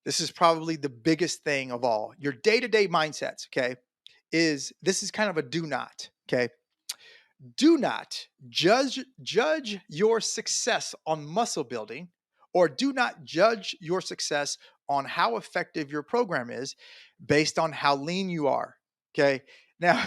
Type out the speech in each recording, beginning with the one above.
This is probably the biggest thing of all. Your day-to-day mindsets, okay, is this is kind of a do not, okay? Do not judge your success on muscle building, or do not judge your success on how effective your program is based on how lean you are. Okay. Now,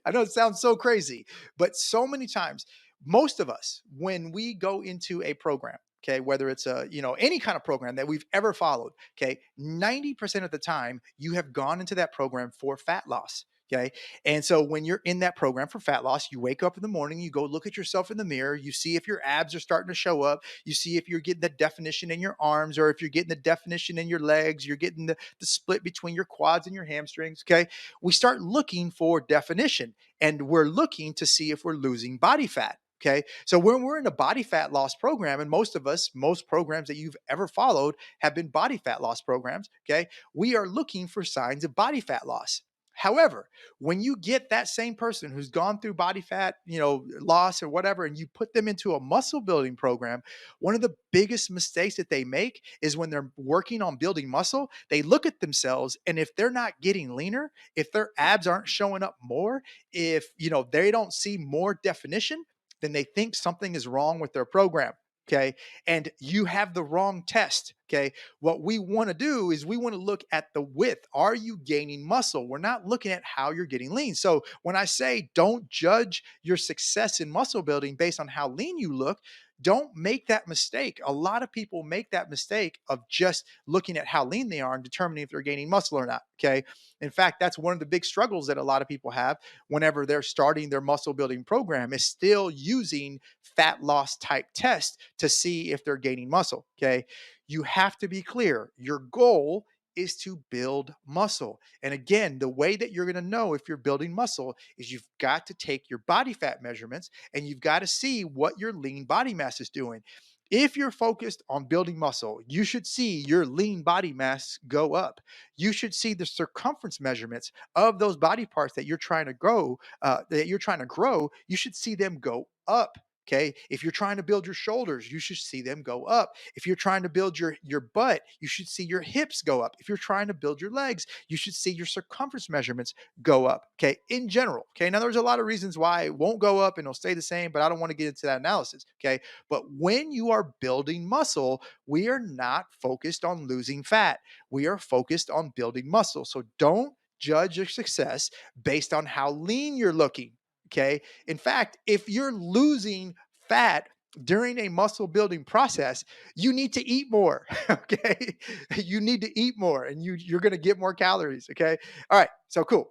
I know it sounds so crazy, but so many times, most of us, when we go into a program, okay, whether it's a, any kind of program that we've ever followed, okay, 90% of the time you have gone into that program for fat loss. Okay. And so when you're in that program for fat loss, you wake up in the morning, you go look at yourself in the mirror, you see if your abs are starting to show up, you see if you're getting the definition in your arms, or if you're getting the definition in your legs, you're getting the split between your quads and your hamstrings. Okay. We start looking for definition, and we're looking to see if we're losing body fat. Okay. So when we're in a body fat loss program, and most of us, most programs that you've ever followed have been body fat loss programs. Okay. We are looking for signs of body fat loss. However, when you get that same person who's gone through body fat, loss or whatever, and you put them into a muscle building program, one of the biggest mistakes that they make is when they're working on building muscle, they look at themselves, and if they're not getting leaner, if their abs aren't showing up more, if, they don't see more definition, then they think something is wrong with their program. Okay. And you have the wrong test. Okay. What we want to do is we want to look at the width. Are you gaining muscle? We're not looking at how you're getting lean. So when I say don't judge your success in muscle building based on how lean you look, don't make that mistake. A lot of people make that mistake of just looking at how lean they are and determining if they're gaining muscle or not. Okay. In fact, that's one of the big struggles that a lot of people have whenever they're starting their muscle building program, is still using fat loss type tests to see if they're gaining muscle. Okay. You have to be clear. Your goal is to build muscle. And again, the way that you're going to know if you're building muscle is you've got to take your body fat measurements, and you've got to see what your lean body mass is doing. If you're focused on building muscle, you should see your lean body mass go up. You should see the circumference measurements of those body parts that you're trying to grow, You should see them go up. Okay. If you're trying to build your shoulders, you should see them go up. If you're trying to build your butt, you should see your hips go up. If you're trying to build your legs, you should see your circumference measurements go up. Okay. In general. Okay. Now there's a lot of reasons why it won't go up and it'll stay the same, but I don't want to get into that analysis. Okay. But when you are building muscle, we are not focused on losing fat. We are focused on building muscle. So don't judge your success based on how lean you're looking. Okay. In fact, if you're losing fat during a muscle building process, you need to eat more. Okay. You need to eat more, and you're going to get more calories. Okay. All right. So cool.